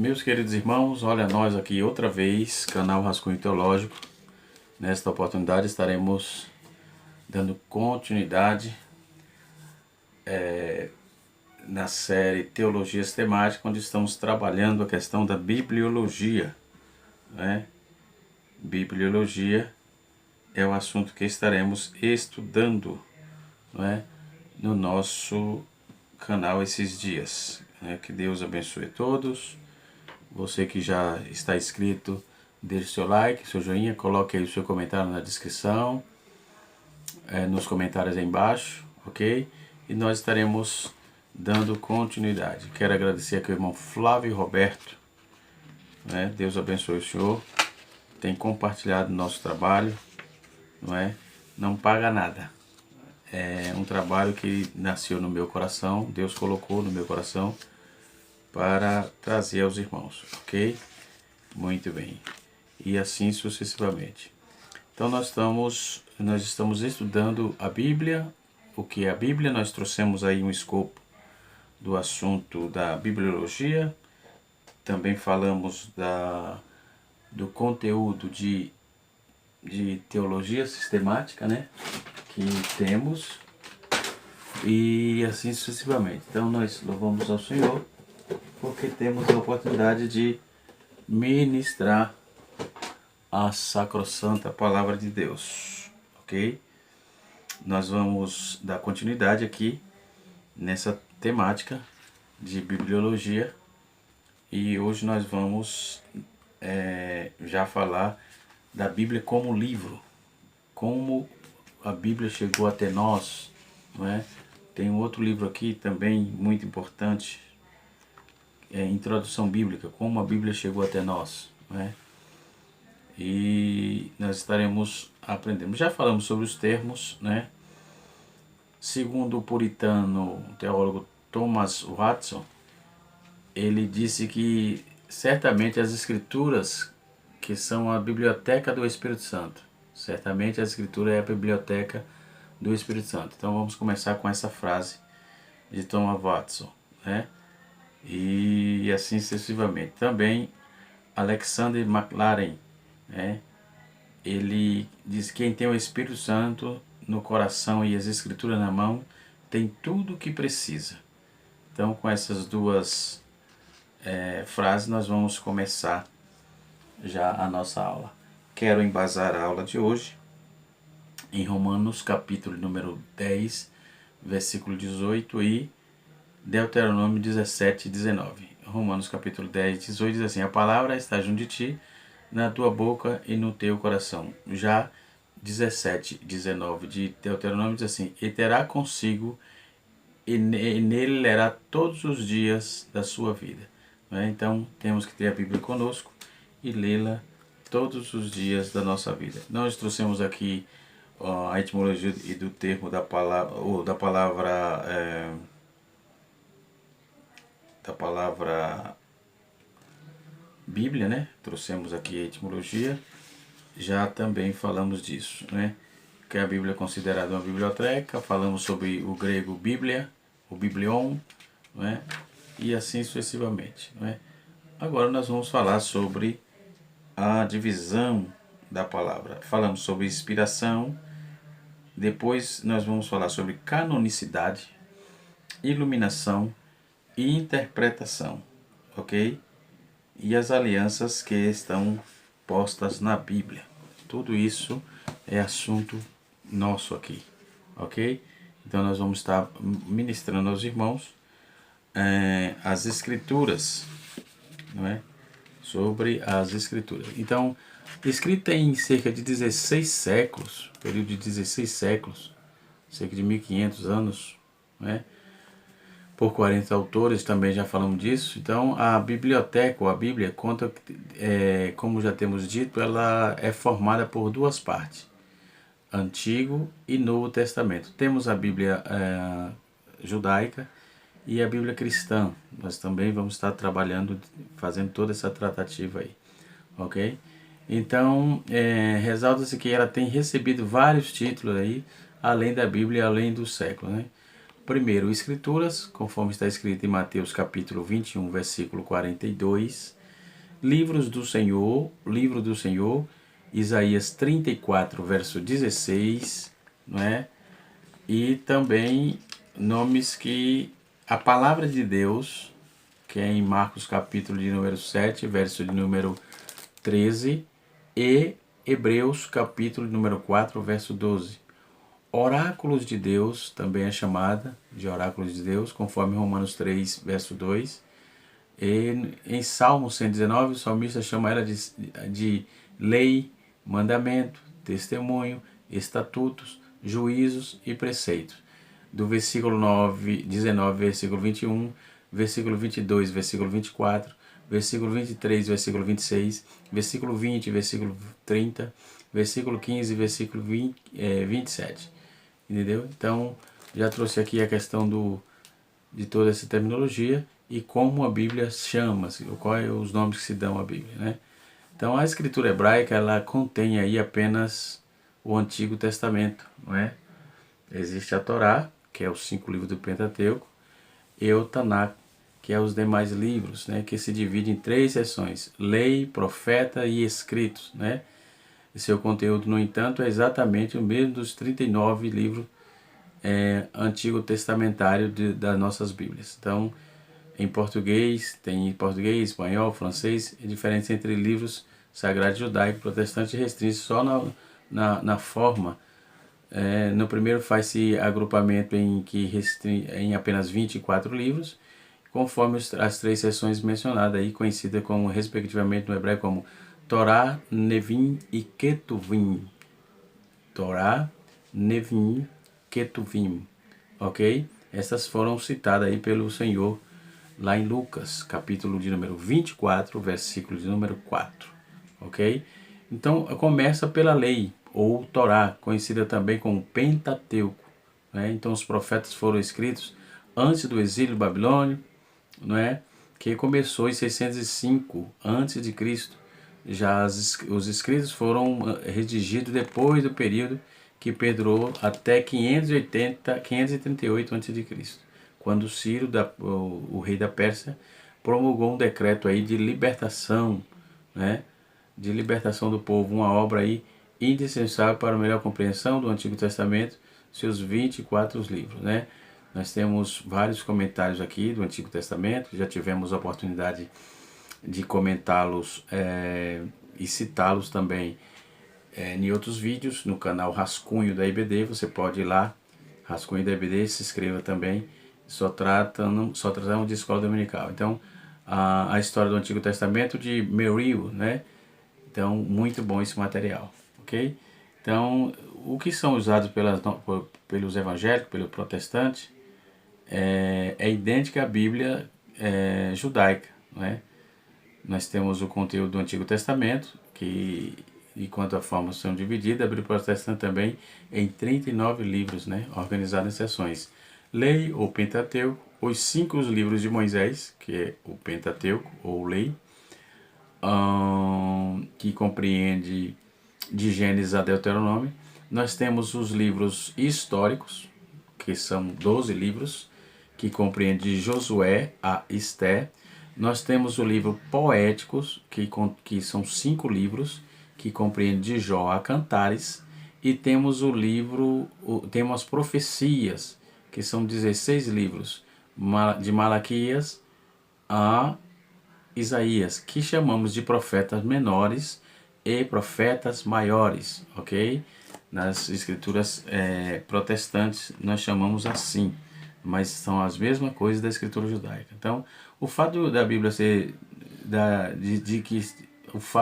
Meus queridos irmãos, olha nós aqui outra vez, canal Rascunho Teológico. Nesta oportunidade estaremos dando continuidade na série Teologia Sistemática, onde estamos trabalhando a questão da bibliologia, né? Bibliologia é o assunto que estaremos estudando, né, no nosso canal esses dias, né? Que Deus abençoe a todos. Você que já está inscrito, deixe seu like, seu joinha, coloque aí o seu comentário na descrição, nos comentários aí embaixo, ok? E nós estaremos dando continuidade. Quero agradecer aqui ao irmão Flávio Roberto, né? Deus abençoe o senhor, tem compartilhado nosso trabalho, não é? Não paga nada. É um trabalho que nasceu no meu coração, Deus colocou no meu coração para trazer aos irmãos, ok? Muito bem. E assim sucessivamente. Então nós estamos estudando a Bíblia. O que é a Bíblia? Nós trouxemos aí um escopo do assunto da bibliologia. Também falamos do conteúdo de teologia sistemática, né? Que temos. E assim sucessivamente. Então nós louvamos ao Senhor porque temos a oportunidade de ministrar a sacrossanta palavra de Deus, ok? Nós vamos dar continuidade aqui nessa temática de bibliologia e hoje nós vamos já falar da Bíblia como livro, como a Bíblia chegou até nós, não é? Tem um outro livro aqui também muito importante, Introdução Bíblica, como a Bíblia chegou até nós, né? E nós estaremos aprendendo. Já falamos sobre os termos, né? Segundo o puritano teólogo Thomas Watson, ele disse que certamente as Escrituras, que são a biblioteca do Espírito Santo, certamente a Escritura é a biblioteca do Espírito Santo. Então vamos começar com essa frase de Thomas Watson, né? E assim sucessivamente. Também Alexander McLaren, né? Ele diz que quem tem o Espírito Santo no coração e as Escrituras na mão tem tudo o que precisa. Então com essas duas frases nós vamos começar já a nossa aula. Quero embasar a aula de hoje em Romanos capítulo número 10, versículo 18 e Deuteronômio 17, 19. Romanos capítulo 10, 18 diz assim: a palavra está junto de ti, na tua boca e no teu coração. Já 17, 19 de Deuteronômio diz assim: e terá consigo, e nele lerá todos os dias da sua vida. Então temos que ter a Bíblia conosco e lê-la todos os dias da nossa vida. Nós trouxemos aqui a etimologia e do termo da palavra, ou da palavra Bíblia, né? Trouxemos aqui a etimologia, já também falamos disso, né? Que a Bíblia é considerada uma biblioteca, falamos sobre o grego Bíblia, o Biblion, né? E assim sucessivamente, né? Agora nós vamos falar sobre a divisão da palavra. Falamos sobre inspiração, depois nós vamos falar sobre canonicidade, iluminação e interpretação, ok? E as alianças que estão postas na Bíblia. Tudo isso é assunto nosso aqui, ok? Então nós vamos estar ministrando aos irmãos as Escrituras, não é? Sobre as Escrituras. Então, escrita em cerca de 16 séculos, período de 16 séculos, cerca de 1500 anos, né? Por 40 autores, também já falamos disso. Então a biblioteca, ou a Bíblia, conta, como já temos dito, ela é formada por duas partes, Antigo e Novo Testamento. Temos a Bíblia judaica e a Bíblia cristã. Nós também vamos estar trabalhando, fazendo toda essa tratativa aí, ok? Então, ressalta-se que ela tem recebido vários títulos aí, além da Bíblia, além do século, né? Primeiro, Escrituras, conforme está escrito em Mateus capítulo 21, versículo 42. Livro do Senhor, Isaías 34, verso 16, não é? E também nomes que a palavra de Deus, que é em Marcos capítulo de número 7, verso de número 13, e Hebreus capítulo de número 4, verso 12. Oráculos de Deus, também é chamada de oráculos de Deus, conforme Romanos 3, verso 2. E em Salmo 119, o salmista chama ela de lei, mandamento, testemunho, estatutos, juízos e preceitos. Do versículo 19, versículo 21, versículo 22, versículo 24, versículo 23, versículo 26, versículo 20, versículo 30, versículo 15, versículo 27. Entendeu? Então, já trouxe aqui a questão de toda essa terminologia e como a Bíblia chama, quais os nomes que se dão à Bíblia, né? Então, a escritura hebraica, ela contém aí apenas o Antigo Testamento, não é? Existe a Torá, que é os 5 livros do Pentateuco, e o Tanakh, que é os demais livros, né? Que se divide em 3 seções: lei, profeta e escritos, né? E seu conteúdo, no entanto, é exatamente o mesmo dos 39 livros Antigo Testamentário das nossas Bíblias. Então, em português, espanhol, francês, e diferença entre livros sagrados judaico, protestante e restrito só na forma. No primeiro faz-se agrupamento em apenas 24 livros, conforme as 3 seções mencionadas aí, conhecidas como, respectivamente no hebraico, como Torá, Nevim e Ketuvim. Torá, Nevim, Ketuvim, ok? Essas foram citadas aí pelo Senhor lá em Lucas, capítulo de número 24, versículo de número 4, ok? Então, começa pela lei, ou Torá, conhecida também como Pentateuco, né? Então, os profetas foram escritos antes do exílio babilônio, não é? Que começou em 605 a.C. Já os escritos foram redigidos depois do período que perdurou até 538 a.C., quando Ciro, o rei da Pérsia, promulgou um decreto aí de libertação, né? De libertação do povo, uma obra aí indispensável para a melhor compreensão do Antigo Testamento, seus 24 livros, né? Nós temos vários comentários aqui do Antigo Testamento, já tivemos a oportunidade de comentá-los e citá-los também em outros vídeos no canal Rascunho da IBD. Você pode ir lá, Rascunho da IBD, se inscreva também. Só tratamos de escola dominical. Então, a história do Antigo Testamento de Merrill, né? Então, muito bom esse material, ok? Então, o que são usados pelos evangélicos, pelos protestantes, é idêntica à Bíblia judaica, não é? Nós temos o conteúdo do Antigo Testamento, que, enquanto a forma são divididas, a Bíblia Protestante também em 39 livros, né, organizados em seções. Lei ou Pentateuco, os 5 livros de Moisés, que é o Pentateuco ou Lei, que compreende de Gênesis a Deuteronômio. Nós temos os livros históricos, que são 12 livros, que compreende de Josué a Esté. Nós temos o livro Poéticos, que são 5 livros, que compreende de Jó a Cantares. E temos temos as profecias, que são 16 livros, de Malaquias a Isaías, que chamamos de profetas menores e profetas maiores, ok? Nas escrituras protestantes nós chamamos assim, mas são as mesmas coisas da escritura judaica. Então, o fato da Bíblia ser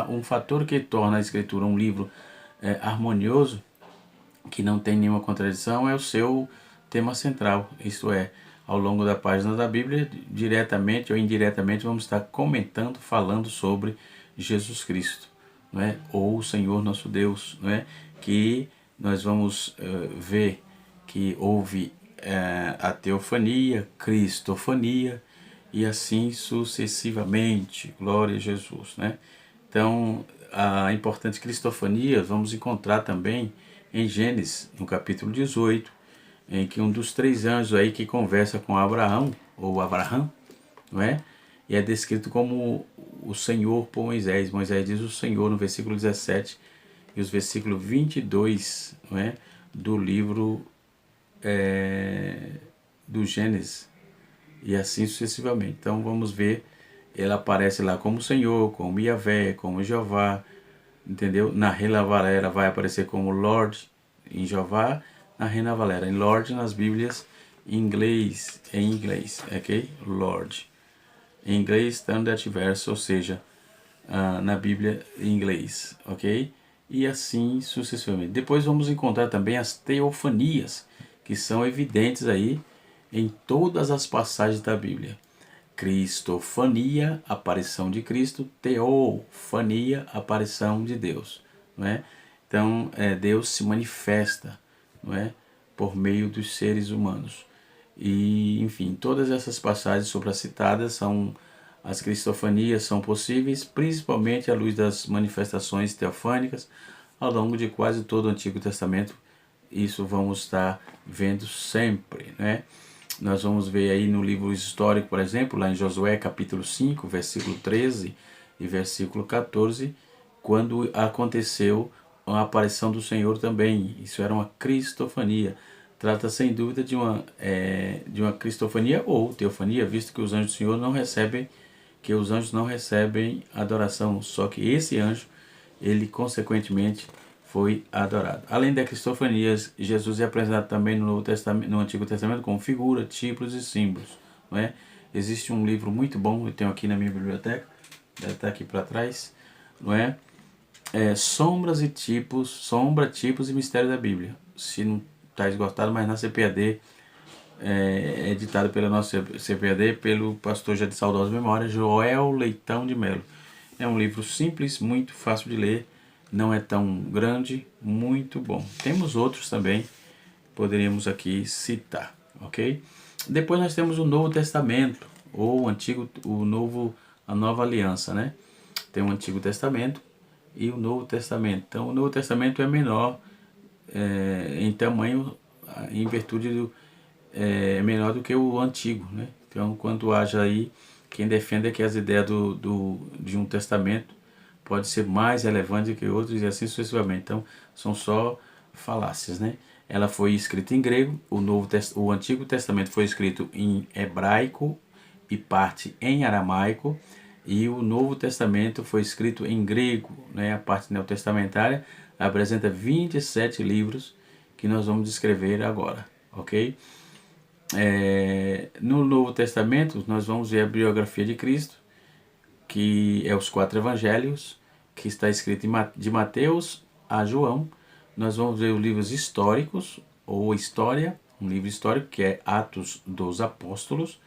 um fator que torna a escritura um livro harmonioso, que não tem nenhuma contradição, é o seu tema central, isto é, ao longo da página da Bíblia, diretamente ou indiretamente, vamos estar comentando, falando sobre Jesus Cristo, não é? Ou o Senhor nosso Deus, não é? Que nós vamos ver que houve a teofania, cristofania e assim sucessivamente. Glória a Jesus, né? Então, a importante cristofania vamos encontrar também em Gênesis, no capítulo 18, em que um dos 3 anjos aí que conversa com Abraão, ou Abraham, não é? E é descrito como o Senhor por Moisés. Moisés diz o Senhor no versículo 17 e os versículos 22, não é? Do livro do Gênesis, e assim sucessivamente. Então vamos ver, ele aparece lá como Senhor, como Yahvé, como Jeová, entendeu? Na Reina Valera vai aparecer como Lord em Jeová, na Reina Valera, em Lord nas Bíblias em inglês, ok? Lord. Em inglês, Standard Verso, ou seja, na Bíblia em inglês, ok? E assim sucessivamente. Depois vamos encontrar também as teofanias, que são evidentes aí em todas as passagens da Bíblia. Cristofania, aparição de Cristo; teofania, aparição de Deus, não é? Então, Deus se manifesta, não é? Por meio dos seres humanos. E, enfim, todas essas passagens supracitadas são, as cristofanias são possíveis, principalmente à luz das manifestações teofânicas, ao longo de quase todo o Antigo Testamento. Isso vamos estar vendo sempre, né? Nós vamos ver aí no livro histórico, por exemplo, lá em Josué capítulo 5, versículo 13 e versículo 14, quando aconteceu a aparição do Senhor também. Isso era uma cristofania. Trata sem dúvida de uma cristofania ou teofania, visto que os anjos do Senhor não recebem, que os anjos não recebem adoração, só que esse anjo, ele consequentemente foi adorado. Além da cristofania, Jesus é apresentado também no Novo Testamento, no Antigo Testamento, como figura, tipos e símbolos, não é? Existe um livro muito bom, eu tenho aqui na minha biblioteca, deve estar aqui para trás, não é? Sombras e tipos, sombra, tipos e mistério da Bíblia. Se não está esgotado, mas na CPAD, editado pela nossa CPAD, pelo pastor já de saudosa memória, Joel Leitão de Melo. É um livro simples, muito fácil de ler, não é tão grande, muito bom. Temos outros também, poderíamos aqui citar, ok? Depois nós temos o Novo Testamento, ou o Antigo, a Nova Aliança, né? Tem o Antigo Testamento e o Novo Testamento. Então o Novo Testamento é menor em tamanho, em virtude do é menor do que o Antigo, né? Então quando haja aí quem defenda que as ideias de um testamento pode ser mais relevante que outros e assim sucessivamente. Então são só falácias, né? Ela foi escrita em grego, o Antigo Testamento foi escrito em hebraico e parte em aramaico, e o Novo Testamento foi escrito em grego, né? A parte neotestamentária apresenta 27 livros que nós vamos descrever agora, ok? No Novo Testamento nós vamos ver a biografia de Cristo, que é os 4 evangelhos, que está escrito de Mateus a João. Nós vamos ver os livros históricos, ou história, um livro histórico que é Atos dos Apóstolos,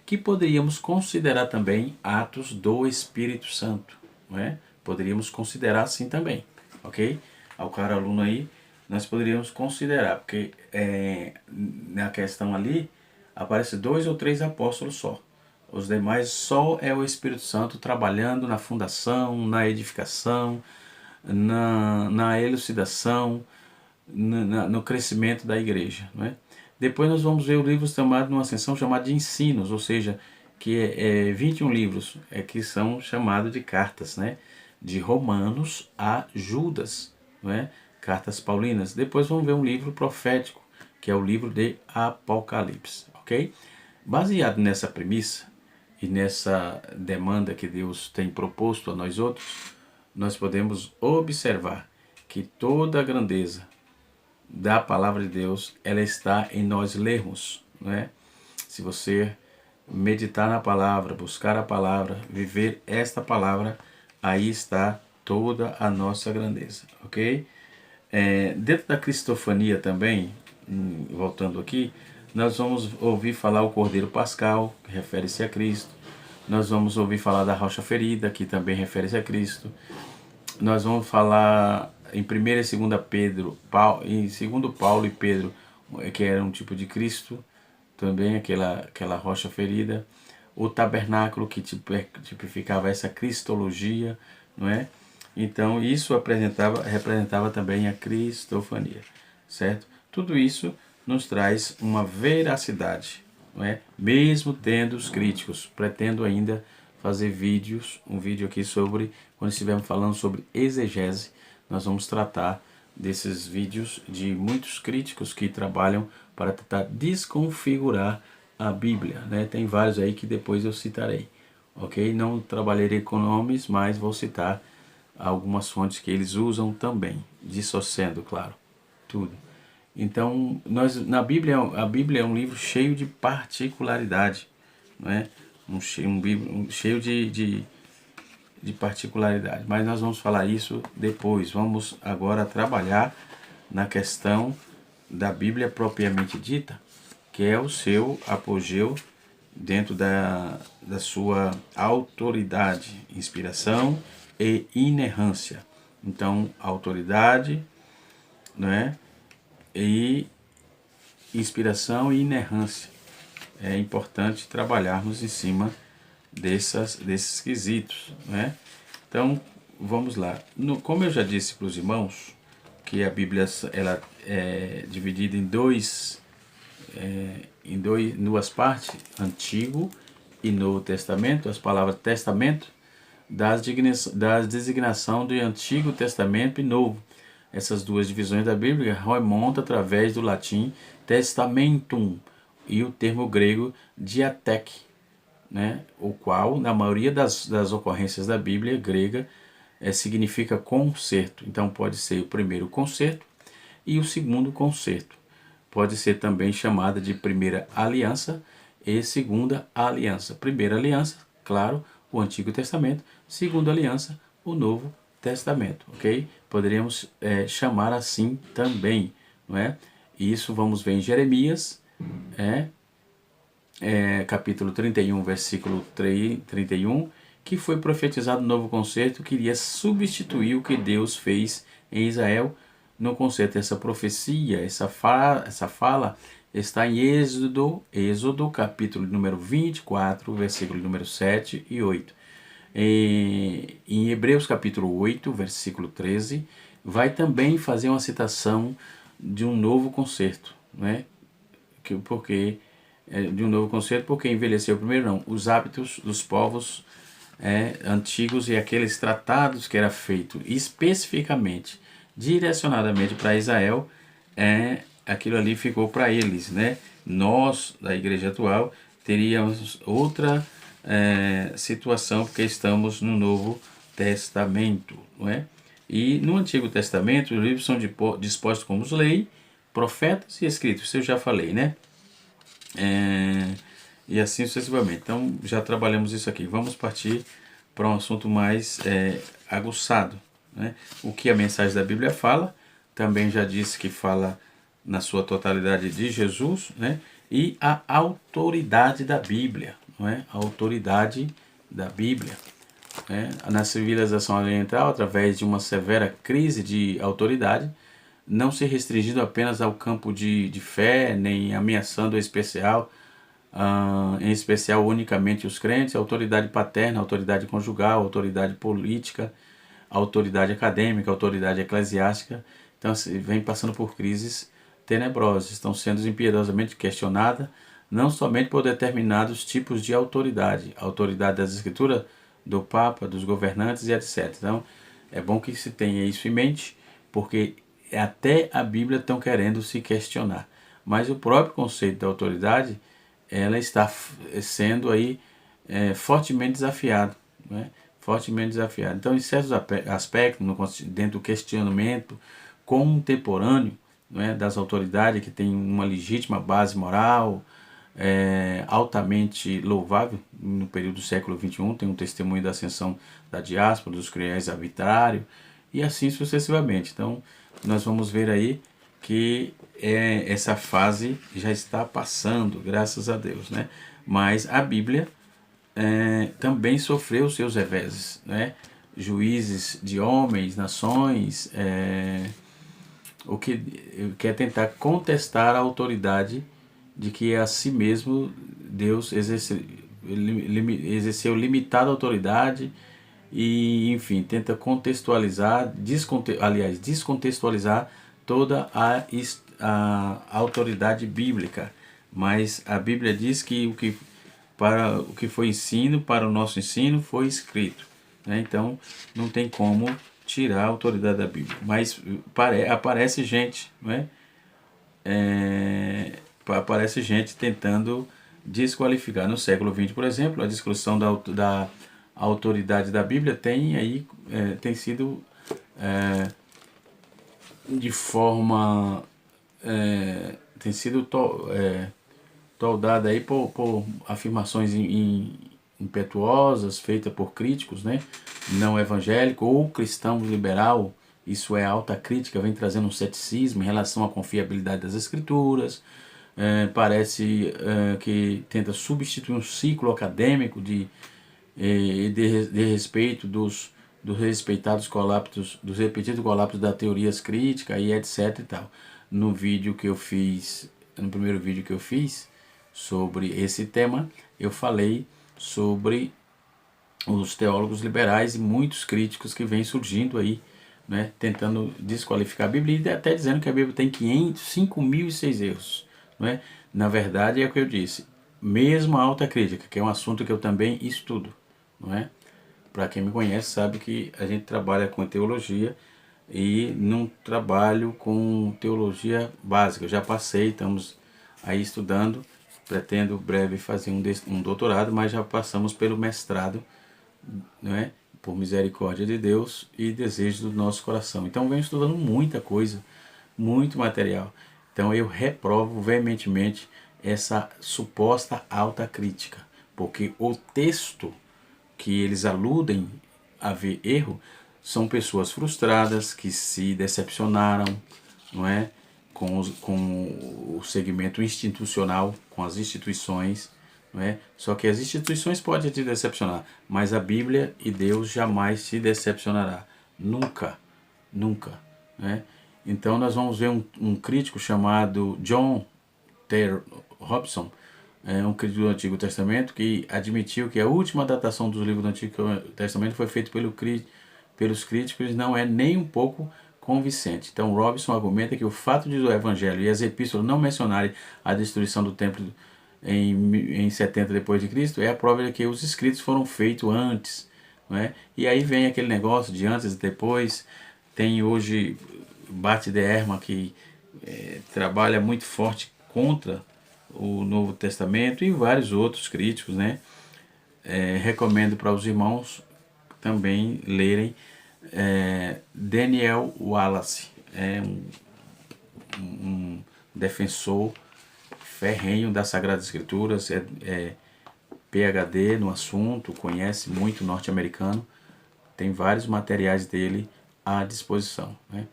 que poderíamos considerar também Atos do Espírito Santo, não é? Poderíamos considerar assim também, ok? Ao caro aluno aí, nós poderíamos considerar, porque na questão ali aparece 2 ou 3 apóstolos só. Os demais só é o Espírito Santo trabalhando na fundação, na edificação, na elucidação, no crescimento da igreja, não é? Depois nós vamos ver o livro chamado, numa seção chamada de ensinos, ou seja, que 21 livros que são chamados de cartas, né? De Romanos a Judas, não é? Cartas paulinas. Depois vamos ver um livro profético, que é o livro de Apocalipse, ok? Baseado nessa premissa e nessa demanda que Deus tem proposto a nós outros, nós podemos observar que toda a grandeza da palavra de Deus, ela está em nós lermos, não é? Se você meditar na palavra, buscar a palavra, viver esta palavra, aí está toda a nossa grandeza, ok? Dentro da cristofania também, voltando aqui, nós vamos ouvir falar o Cordeiro Pascal, que refere-se a Cristo. Nós vamos ouvir falar da rocha ferida, que também refere-se a Cristo. Nós vamos falar em 1ª e 2ª Pedro, em 2º Paulo e Pedro, que era um tipo de Cristo, também aquela rocha ferida. O tabernáculo, que tipificava essa cristologia, não é? Então isso representava também a cristofania, certo? Tudo isso nos traz uma veracidade, não é? Mesmo tendo os críticos. Pretendo ainda fazer um vídeo aqui sobre, quando estivermos falando sobre exegese, nós vamos tratar desses vídeos de muitos críticos que trabalham para tentar desconfigurar a Bíblia, né? Tem vários aí que depois eu citarei, ok? Não trabalharei com nomes, mas vou citar algumas fontes que eles usam também, dissociando, claro, tudo. Então, na Bíblia, a Bíblia é um livro cheio de particularidade, não é? Cheio de particularidade. Mas nós vamos falar isso depois. Vamos agora trabalhar na questão da Bíblia propriamente dita, que é o seu apogeu dentro da sua autoridade, inspiração e inerrância. Então, autoridade, não é? E inspiração e inerrância. É importante trabalharmos em cima desses quesitos, né? Então, vamos lá. Como eu já disse para os irmãos, que a Bíblia ela é dividida em duas partes, Antigo e Novo Testamento. As palavras testamento das designação do Antigo Testamento e Novo. Essas duas divisões da Bíblia remontam através do latim testamentum e o termo grego diatek, né? O qual, na maioria das ocorrências da Bíblia grega, significa concerto. Então pode ser o primeiro concerto e o segundo concerto. Pode ser também chamada de primeira aliança e segunda aliança. Primeira aliança, claro, o Antigo Testamento. Segunda aliança, o Novo Testamento, ok? Poderíamos chamar assim também, não é? Isso vamos ver em Jeremias, capítulo 31, versículo 31, que foi profetizado no novo concerto, que iria substituir o que Deus fez em Israel no concerto. Essa profecia, essa fala está em Êxodo capítulo número 24, versículo número 7 e 8. Em Hebreus capítulo 8, versículo 13, vai também fazer uma citação de um novo concerto, né? Porque de um novo concerto, porque envelheceu primeiro não, os hábitos dos povos antigos e aqueles tratados que era feito especificamente, direcionadamente para Israel, aquilo ali ficou para eles, né? Nós, da igreja atual, teríamos outra situação, porque estamos no Novo Testamento, não é? E no Antigo Testamento, os livros são dispostos como lei, profetas e escritos, isso eu já falei, né? E assim sucessivamente. Então, já trabalhamos isso aqui. Vamos partir para um assunto mais aguçado, né? O que a mensagem da Bíblia fala, também já disse que fala na sua totalidade de Jesus, né? E a autoridade da Bíblia, não é? A autoridade da Bíblia. Na civilização oriental, através de uma severa crise de autoridade, não se restringindo apenas ao campo de fé, nem ameaçando em especial unicamente os crentes, a autoridade paterna, a autoridade conjugal, a autoridade política, a autoridade acadêmica, a autoridade eclesiástica. Então, vem passando por crises tenebrosas, estão sendo impiedosamente questionadas, não somente por determinados tipos de autoridade, a autoridade das escrituras, do Papa, dos governantes e etc. Então, é bom que se tenha isso em mente, porque até a Bíblia estão querendo se questionar. Mas o próprio conceito da autoridade, ela está sendo aí fortemente desafiado, né? Fortemente desafiado. Então, em certos aspectos, dentro do questionamento contemporâneo, né, das autoridades que tem uma legítima base moral, altamente louvável no período do século XXI, tem um testemunho da ascensão da diáspora, dos cruéis arbitrários, e assim sucessivamente. Então, nós vamos ver aí que essa fase já está passando, graças a Deus, né? Mas a Bíblia também sofreu seus reveses, né? Juízes de homens, nações, o que é tentar contestar a autoridade de que a si mesmo Deus exerceu limitada autoridade e, enfim, tenta contextualizar, descontextualizar toda a autoridade bíblica, mas a Bíblia diz que para o que foi ensino, para o nosso ensino, foi escrito, né? Então, não tem como tirar a autoridade da Bíblia. Mas aparece gente, não é? Aparece gente tentando desqualificar. No século XX, por exemplo, a discussão da autoridade da Bíblia tem sido de forma tem sido toldada aí por afirmações impetuosas feitas por críticos, né, não evangélico ou cristão liberal. Isso é alta crítica, vem trazendo um ceticismo em relação à confiabilidade das escrituras. Parece que tenta substituir um ciclo acadêmico de respeito dos respeitados colapsos, dos repetidos colapsos das teorias críticas e etc e tal. No primeiro vídeo que eu fiz sobre esse tema, eu falei sobre os teólogos liberais e muitos críticos que vêm surgindo aí, né, tentando desqualificar a Bíblia e até dizendo que a Bíblia tem 5.006 erros, né? Na verdade é o que eu disse, mesmo a alta crítica, que é um assunto que eu também estudo, não é? Para quem me conhece sabe que a gente trabalha com teologia e não trabalho com teologia básica. Eu já passei, estamos aí estudando, pretendo breve fazer um doutorado, mas já passamos pelo mestrado, não é? Por misericórdia de Deus e desejo do nosso coração. Então venho estudando muita coisa, muito material. Então eu reprovo veementemente essa suposta alta crítica, porque o texto que eles aludem a ver erro são pessoas frustradas que se decepcionaram, não é, com o segmento institucional, com as instituições, não é? Só que as instituições podem te decepcionar, mas a Bíblia e Deus jamais se decepcionará, nunca, nunca, né? Então nós vamos ver um crítico chamado John T. Robson, um crítico do Antigo Testamento, que admitiu que a última datação dos livros do Antigo Testamento foi feita pelos críticos, não é nem um pouco convincente. Então Robson argumenta que o fato de o Evangelho e as epístolas não mencionarem a destruição do templo em 70 depois de Cristo é a prova de que os escritos foram feitos antes, não é? E aí vem aquele negócio de antes e depois. Tem hoje Bart de Ehrman que trabalha muito forte contra o Novo Testamento e vários outros críticos, né? Recomendo para os irmãos também lerem Daniel Wallace, um defensor ferrenho das Sagradas Escrituras, PhD no assunto, conhece muito norte-americano, tem vários materiais dele à disposição, né?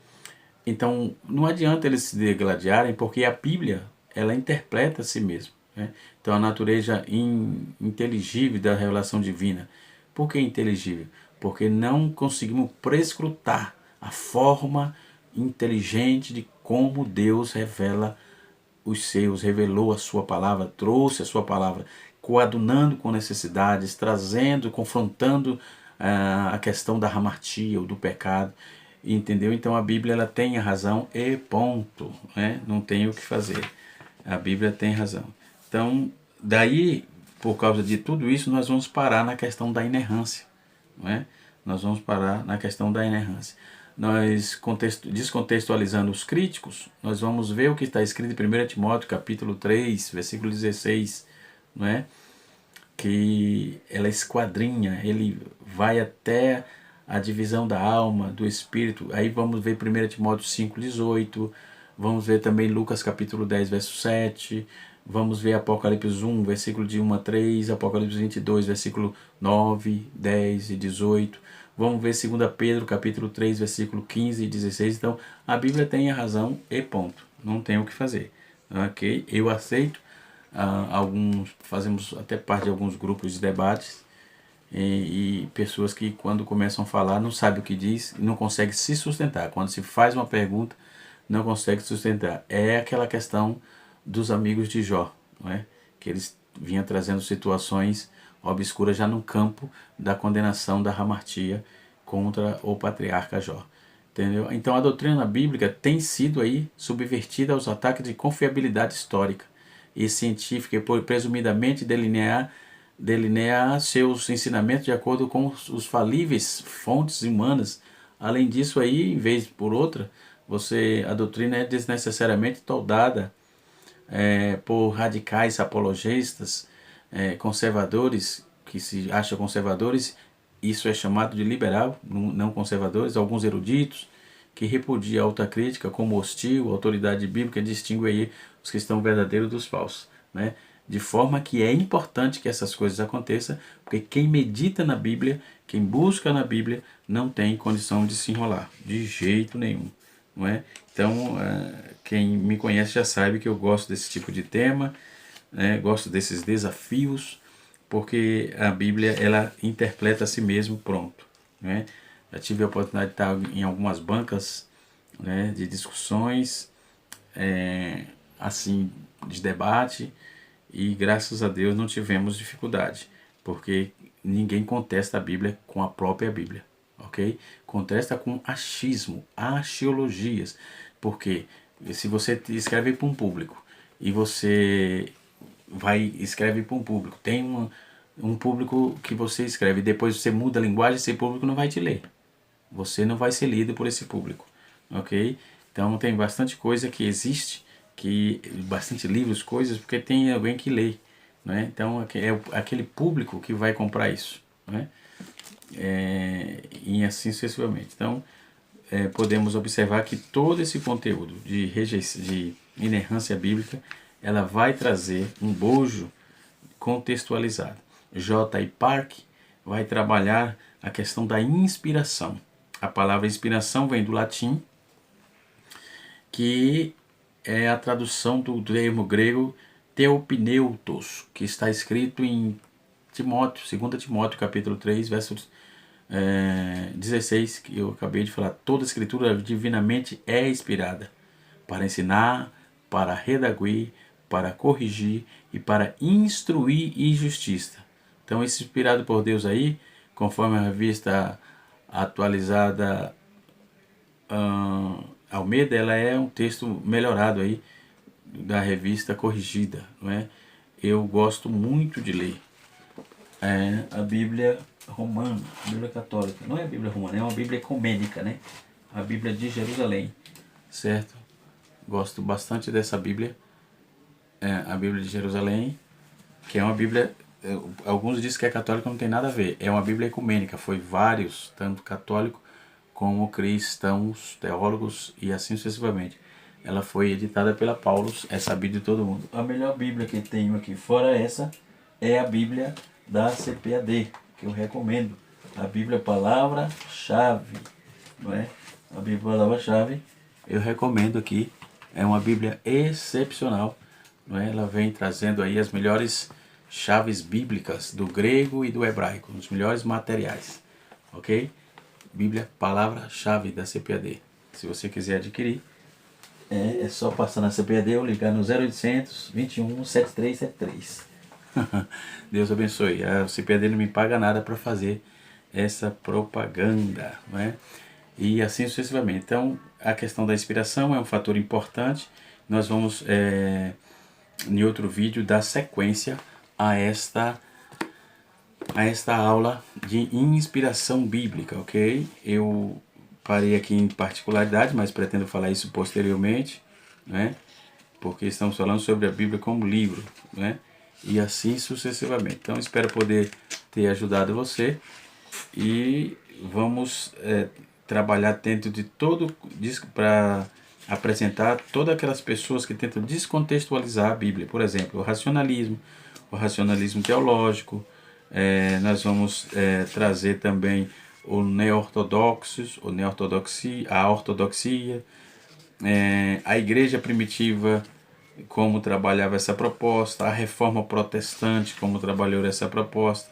Então, não adianta eles se degladiarem, porque a Bíblia, ela interpreta a si mesma, né? Então, a natureza inteligível da revelação divina. Por que inteligível? Porque não conseguimos prescrutar a forma inteligente de como Deus revela os seus, revelou a sua palavra, trouxe a sua palavra, coadunando com necessidades, trazendo, confrontando a questão da hamartia, ou do pecado. Entendeu? Então a Bíblia ela tem a razão e ponto, né? Não tem o que fazer. A Bíblia tem razão. Então, daí, por causa de tudo isso, nós vamos parar na questão da inerrância, não é? Nós vamos parar na questão da inerrância. Nós, descontextualizando os críticos, nós vamos ver o que está escrito em 1 Timóteo capítulo 3, versículo 16, não é? Que ela esquadrinha, ele vai até a divisão da alma, do espírito. Aí vamos ver 1 Timóteo 5,18, vamos ver também Lucas capítulo 10, verso 7, vamos ver Apocalipse 1, versículo de 1 a 3, Apocalipse 22, versículo 9, 10 e 18, vamos ver 2 Pedro capítulo 3, versículo 15 e 16. Então, a Bíblia tem a razão e ponto, não tem o que fazer, ok? Eu aceito, fazemos até parte de alguns grupos de debates, e pessoas que quando começam a falar não sabem o que diz e não conseguem se sustentar. Quando se faz uma pergunta, não consegue sustentar. É aquela questão dos amigos de Jó, não é? Que eles vinham trazendo situações obscuras já no campo da condenação da hamartia contra o patriarca Jó. Entendeu? Então a doutrina bíblica tem sido aí subvertida aos ataques de confiabilidade histórica e científica e por presumidamente delinear seus ensinamentos de acordo com os falíveis fontes humanas. Além disso aí, em vez por outra, a doutrina é desnecessariamente toldada por radicais apologistas, conservadores, que se acham conservadores, isso é chamado de liberal, não conservadores, alguns eruditos, que repudiam a autocrítica como hostil, a autoridade bíblica distingue aí os cristãos verdadeiros dos falsos, né? De forma que é importante que essas coisas aconteçam, porque quem medita na Bíblia, quem busca na Bíblia, não tem condição de se enrolar, de jeito nenhum, não é? Então, quem me conhece já sabe que eu gosto desse tipo de tema, né? Gosto desses desafios, porque a Bíblia ela interpreta a si mesmo pronto, né? Já tive a oportunidade de estar em algumas bancas, né, de discussões, assim, de debate, e graças a Deus não tivemos dificuldade, porque ninguém contesta a Bíblia com a própria Bíblia, ok? Contesta com achismo, axiologias, porque se você escreve para um público e você escreve para um público, tem um público que você escreve, depois você muda a linguagem, esse público não vai te ler. Você não vai ser lido por esse público, ok? Então tem bastante coisa que existe, bastante livros, coisas, porque tem alguém que lê, né? Então é aquele público que vai comprar isso, né? E assim sucessivamente. Então podemos observar que todo esse conteúdo de inerrância bíblica, ela vai trazer um bojo contextualizado. J. I. Park vai trabalhar a questão da inspiração. A palavra inspiração vem do latim, que é a tradução do termo grego theopneutos, que está escrito em Timóteo, 2 Timóteo capítulo 3, versos 16, que eu acabei de falar. Toda a escritura divinamente é inspirada para ensinar, para redaguir, para corrigir e para instruir em justiça. Então, esse inspirado por Deus aí, conforme a revista atualizada Almeida, ela é um texto melhorado aí da revista corrigida, não é? Eu gosto muito de ler a Bíblia romana, a Bíblia católica. Não é a Bíblia romana, é uma Bíblia ecumênica, né? A Bíblia de Jerusalém, certo? Gosto bastante dessa Bíblia, a Bíblia de Jerusalém, que é uma Bíblia, alguns dizem que é católica, não tem nada a ver, é uma Bíblia ecumênica, foi vários, tanto católicos como cristãos, teólogos e assim sucessivamente. Ela foi editada pela Paulus, é sabido de todo mundo. A melhor Bíblia que tenho aqui, fora essa, é a Bíblia da CPAD, que eu recomendo. A Bíblia Palavra-Chave, não é? A Bíblia Palavra-Chave, eu recomendo aqui. É uma Bíblia excepcional, não é? Ela vem trazendo aí as melhores chaves bíblicas do grego e do hebraico, os melhores materiais, ok? Bíblia Palavra-Chave da CPAD. Se você quiser adquirir, é só passar na CPAD ou ligar no 0800 21 7373. Deus abençoe. A CPAD não me paga nada para fazer essa propaganda, não é? E assim sucessivamente. Então, a questão da inspiração é um fator importante. Nós vamos, em outro vídeo, dar sequência a esta aula de inspiração bíblica, ok? Eu parei aqui em particularidade, mas pretendo falar isso posteriormente, né? Porque estamos falando sobre a Bíblia como livro, né? E assim sucessivamente. Então, espero poder ter ajudado você e vamos trabalhar dentro de todo para apresentar todas aquelas pessoas que tentam descontextualizar a Bíblia. Por exemplo, o racionalismo teológico. Nós vamos trazer também o neo-ortodoxos, a ortodoxia, a igreja primitiva, como trabalhava essa proposta, a reforma protestante, como trabalhou essa proposta,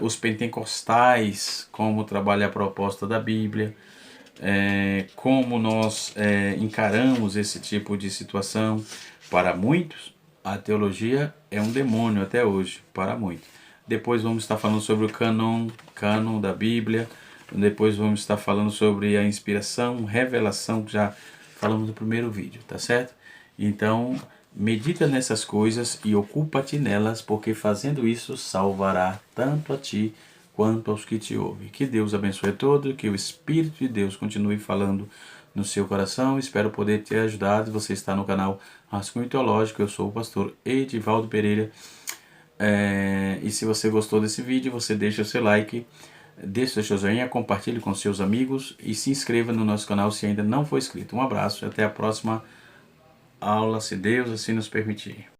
os pentecostais, como trabalha a proposta da Bíblia, como nós encaramos esse tipo de situação. Para muitos, a teologia é um demônio até hoje, para muitos. Depois vamos estar falando sobre o cânon da Bíblia, Depois vamos estar falando sobre a inspiração, revelação, que já falamos no primeiro vídeo, tá certo? Então, medita nessas coisas e ocupa-te nelas, porque fazendo isso salvará tanto a ti quanto aos que te ouvem. Que Deus abençoe a todos, que o Espírito de Deus continue falando no seu coração. Espero poder ter ajudado. Você está no canal Rascunho Teológico. Eu sou o pastor Edivaldo Pereira. E se você gostou desse vídeo, você deixa o seu like, deixa o seu joinha, compartilhe com seus amigos e se inscreva no nosso canal se ainda não for inscrito. Um abraço e até a próxima aula, se Deus assim nos permitir.